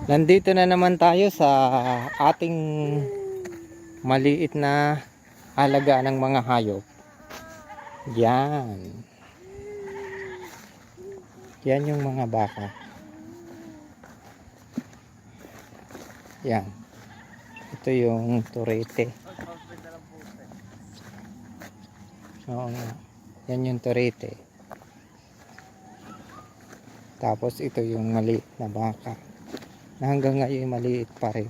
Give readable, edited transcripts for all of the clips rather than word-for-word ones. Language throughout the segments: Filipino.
Nandito na naman tayo sa ating maliit na alaga ng mga hayop. Yan. Yan yung mga baka. Yan. Ito yung turete. Oo nga. Yan yung turete. Tapos ito yung maliit na baka. Na hanggang ngayon maliit pa rin.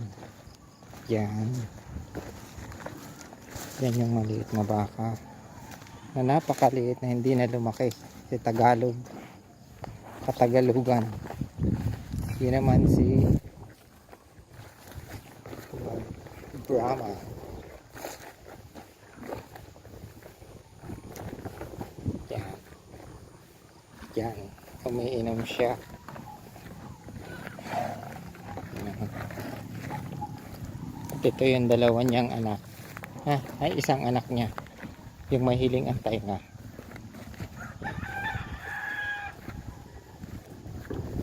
Yan. Yan yung maliit na baka. Na napakaliit na hindi na lumaki. Si Tagalog. Katagalugan. Yun naman si Brahma. Yan. Yan. Umiinom siya. At ito yung dalawa niyang anak. Ay isang anak niya. Yung mahiling antay na.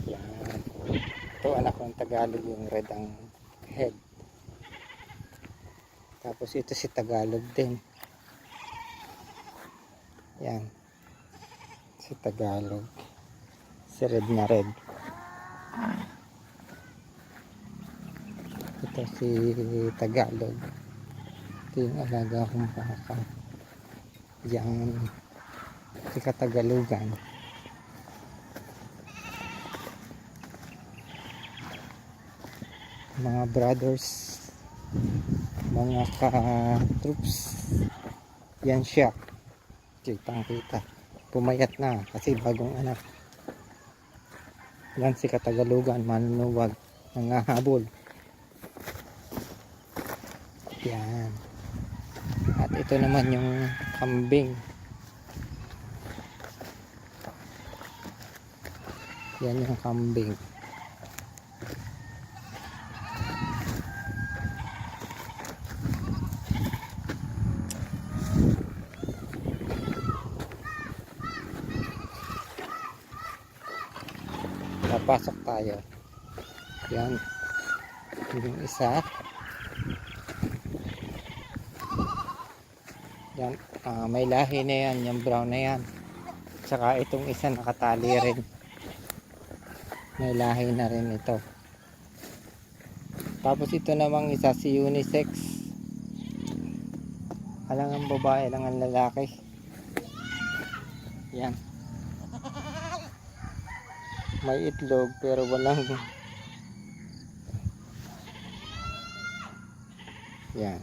Yan. Ito anak ng Tagalog, yung red ang head. Tapos ito si Tagalog din. Yan. Si Tagalog. Si red na red. Ito si Tagalog. Ito yung alaga kong baka. Yan. Si Katagalugan. Mga brothers. Mga ka-troops. Yan siya. Kitang kita. Pumayat na kasi bagong anak. Yan si Katagalugan. Manunuwag. Nangahabol. Yan. At ito naman yung kambing. Yan yung kambing. Papasok tayo. Yan. Yung isa. Yan, may lahi na yan, yung brown na yan. Tsaka itong isa nakatali rin. May lahi na rin ito. Tapos ito namang isa si unisex. Alangan babae, alangan lalaki. Yan. May itlog pero walang. Yan.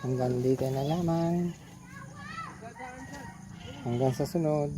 Hanggang dito na lamang. Hanggang sa sunod.